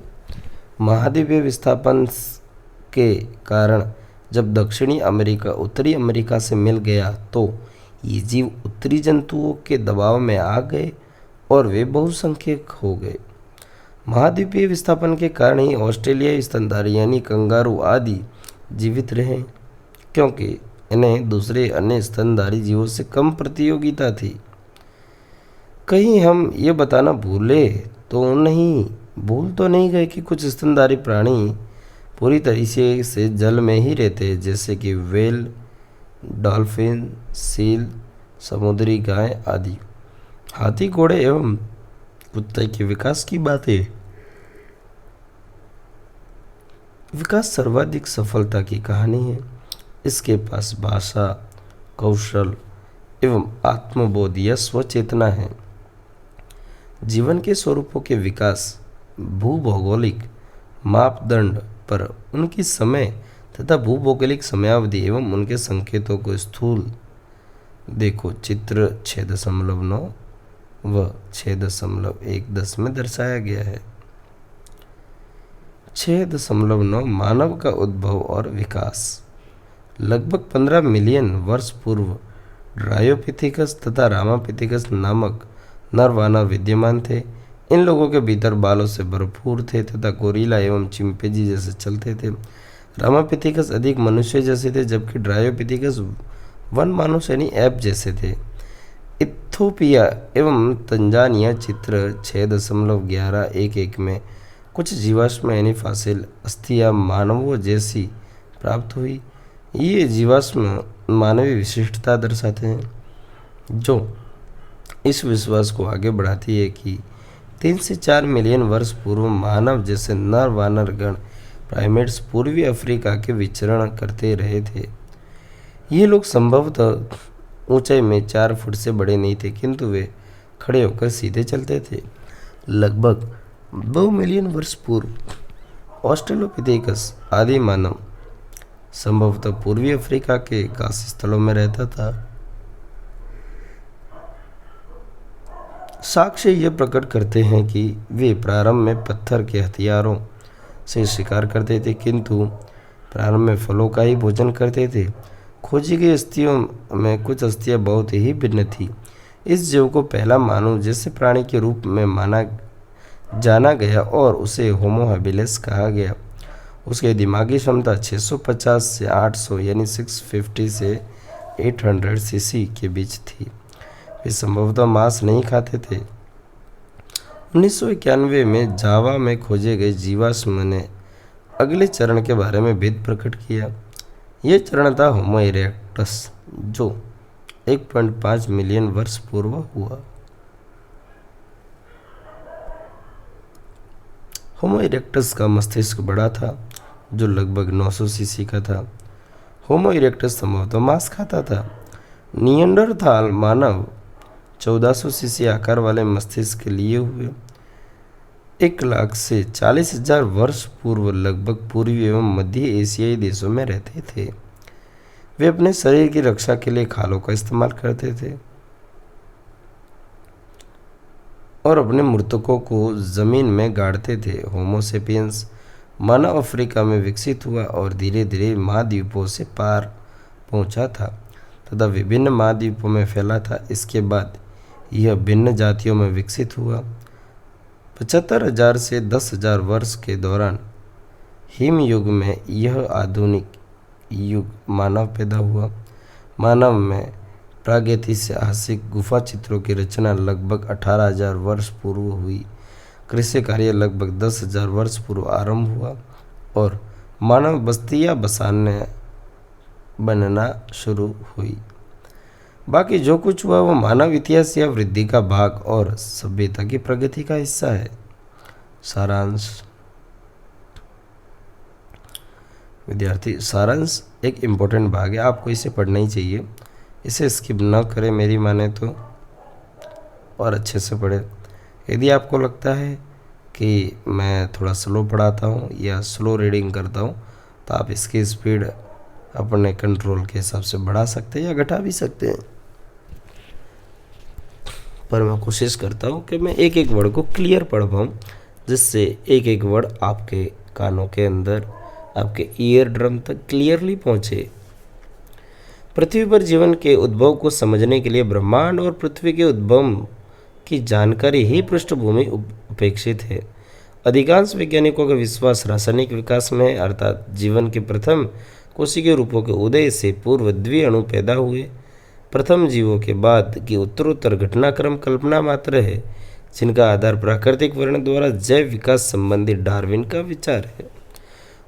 S1: महाद्वीपीय विस्थापन के कारण जब दक्षिणी अमेरिका उत्तरी अमेरिका से मिल गया तो ये जीव उत्तरी जंतुओं के दबाव में आ गए और वे बहुसंख्यक हो गए। महाद्वीपीय विस्थापन के कारण ही ऑस्ट्रेलियाई स्तनधारी यानी कंगारू आदि जीवित रहे, क्योंकि इन्हें दूसरे अन्य स्तनधारी जीवों से कम प्रतियोगिता थी। कहीं हम ये बताना भूल तो नहीं गए कि कुछ स्तनधारी प्राणी पूरी तरीके से जल में ही रहते हैं, जैसे कि व्हेल, डॉल्फिन, सील, समुद्री गाय आदि। हाथी, घोड़े एवं कुत्ते के विकास की बातें। विकास सर्वाधिक सफलता की कहानी है। इसके पास भाषा, कौशल एवं आत्मबोध या स्वचेतना है। जीवन के स्वरूपों के विकास भूभौगोलिक मापदंड पर उनकी समय तथा भूभौगोलिक समयावधि एवं उनके संकेतों को स्थूल देखो चित्र 6.9 व 6.10 में दर्शाया गया है। 6.9 मानव का उद्भव और विकास। लगभग 15 मिलियन वर्ष पूर्व ड्रायोपिथेकस तथा रामापिथेकस नामक नर वानर विद्यमान थे। इन लोगों के भीतर बालों से भरपूर थे तथा गोरिल्ला एवं चिंपैंजी जैसे चलते थे। रामापिथेकस अधिक मनुष्य जैसे थे, जबकि ड्रायोपिथेकस वन मानुष यानी ऐप जैसे थे। इथोपिया एवं तंजानिया चित्र 6.1111 में कुछ जीवाश्म यानी फासिल अस्थियां मानवों जैसी प्राप्त हुई। ये जीवाश्म मानवीय विशिष्टता दर्शाते हैं, जो इस विश्वास को आगे बढ़ाती है कि 3 से 4 मिलियन वर्ष पूर्व मानव जैसे नर वानर गण प्राइमेट्स पूर्वी अफ्रीका के विचरण करते रहे थे। ये लोग संभवतः ऊंचाई में 4 फुट से बड़े नहीं थे, किंतु वे खड़े होकर सीधे चलते थे। लगभग 2 मिलियन वर्ष पूर्व ऑस्ट्रेलोपिथेकस आदि मानव संभवतः पूर्वी अफ्रीका के घास स्थलों में रहता था। साक्ष्य यह प्रकट करते हैं कि वे प्रारंभ में पत्थर के हथियारों से शिकार करते थे, किंतु प्रारंभ में फलों का ही भोजन करते थे। खोजी गई अस्थियों में कुछ अस्थियां बहुत ही भिन्न थी। इस जीव को पहला मानव जैसे प्राणी के रूप में जाना गया और उसे होमो हैबिलिस कहा गया। उसकी दिमागी क्षमता 650 से 800 यानी 650 से 800 सीसी के बीच थी। वे संभवतः मांस नहीं खाते थे। 1991 में जावा में खोजे गए जीवाश्म ने अगले चरण के बारे में भेद प्रकट किया। यह चरण था होमो इरेक्टस, जो 1.5 मिलियन वर्ष पूर्व हुआ। होमो इरेक्टस का मस्तिष्क बड़ा था, जो लगभग 900 सीसी का था। होमो इरेक्टस संभवतः मांस खाता था। निएंडरथाल मानव 1400 सीसी आकार वाले मस्तिष्क लिए हुए 1 लाख से 40,000 वर्ष पूर्व लगभग पूर्वी एवं मध्य एशियाई देशों में रहते थे। वे अपने शरीर की रक्षा के लिए खालों का इस्तेमाल करते थे और अपने मृतकों को जमीन में गाड़ते थे। होमो सेपियंस मानव अफ्रीका में विकसित हुआ और धीरे धीरे महाद्वीपों से पार पहुंचा था तथा विभिन्न महाद्वीपों में फैला था। इसके बाद यह भिन्न जातियों में विकसित हुआ। 75,000 से 10,000 वर्ष के दौरान हिम युग में यह आधुनिक युग मानव पैदा हुआ। मानव में प्रागैतिहासिक गुफा चित्रों की रचना लगभग 18,000 वर्ष पूर्व हुई। कृषि कार्य लगभग 10,000 वर्ष पूर्व आरंभ हुआ और मानव बस्तियां बनना शुरू हुई। बाकी जो कुछ हुआ वो मानव इतिहास या वृद्धि का भाग और सभ्यता की प्रगति का हिस्सा है। सारांश। विद्यार्थी, सारांश एक इम्पोर्टेंट भाग है, आपको इसे पढ़ना ही चाहिए। इसे स्किप न करें मेरी माने तो, और अच्छे से पढ़े। यदि आपको लगता है कि मैं थोड़ा स्लो पढ़ाता हूँ या स्लो रीडिंग करता हूँ, तो आप इसकी स्पीड अपने कंट्रोल के हिसाब से बढ़ा सकते हैं या घटा भी सकते हैं। पर मैं कोशिश करता हूँ कि मैं एक एक वर्ड को क्लियर पढ़ पाऊँ, जिससे एक एक वर्ड आपके कानों के अंदर, आपके ईयर ड्रम तक क्लियरली पहुँचे। पृथ्वी पर जीवन के उद्भव को समझने के लिए ब्रह्मांड और पृथ्वी के उद्भव की जानकारी ही पृष्ठभूमि अपेक्षित है। अधिकांश वैज्ञानिकों का विश्वास रासायनिक विकास में है, अर्थात जीवन के प्रथम कोशिकीय रूपों के उदय से पूर्व द्विअणु पैदा हुए। प्रथम जीवों के बाद की उत्तरोत्तर घटनाक्रम कल्पना मात्र है, जिनका आधार प्राकृतिक वर्ण द्वारा जैव विकास संबंधी डार्विन का विचार है।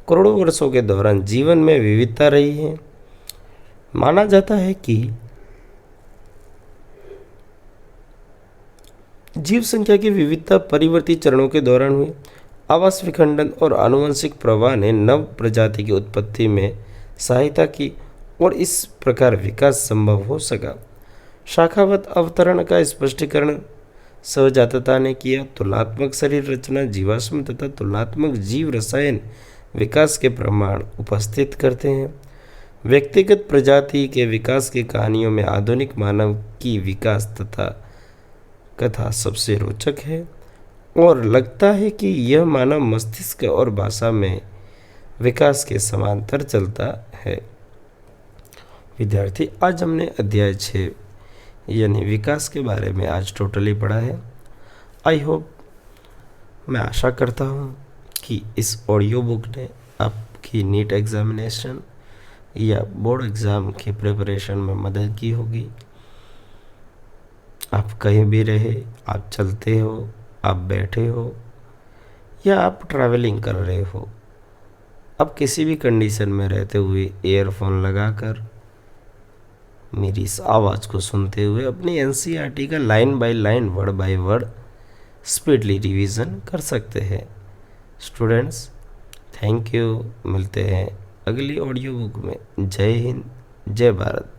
S1: करोड़ों वर्षों के दौरान जीवन में विविधता रही है। माना जाता है कि जीव संख्या की विविधता परिवर्ती चरणों के दौरान हुई। आवास विखंडन और आनुवंशिक प्रवाह ने नव प्रजाति की उत्पत्ति में सहायता की और इस प्रकार विकास संभव हो सका। शाखावत अवतरण का स्पष्टीकरण सहजातता ने किया। तुलनात्मक शरीर रचना, जीवाश्म तथा तुलनात्मक जीव रसायन विकास के प्रमाण उपस्थित करते हैं। व्यक्तिगत प्रजाति के विकास की कहानियों में आधुनिक मानव की विकास तथा कथा सबसे रोचक है और लगता है कि यह मानव मस्तिष्क और भाषा में विकास के समांतर चलता है। विद्यार्थी, आज हमने अध्याय 6 यानी विकास के बारे में आज टोटली पढ़ा है। आई होप, मैं आशा करता हूँ कि इस ऑडियो बुक ने आपकी नीट एग्जामिनेशन या बोर्ड एग्ज़ाम की प्रिपरेशन में मदद की होगी। आप कहीं भी रहे, आप चलते हो, आप बैठे हो या आप ट्रैवलिंग कर रहे हो, आप किसी भी कंडीशन में रहते हुए ईयरफोन लगाकर मेरी इस आवाज़ को सुनते हुए अपनी एनसीईआरटी का line by line, word by word speedily revision कर सकते हैं। Students, thank you. मिलते हैं अगली ऑडियो बुक में। जय हिंद, जय भारत।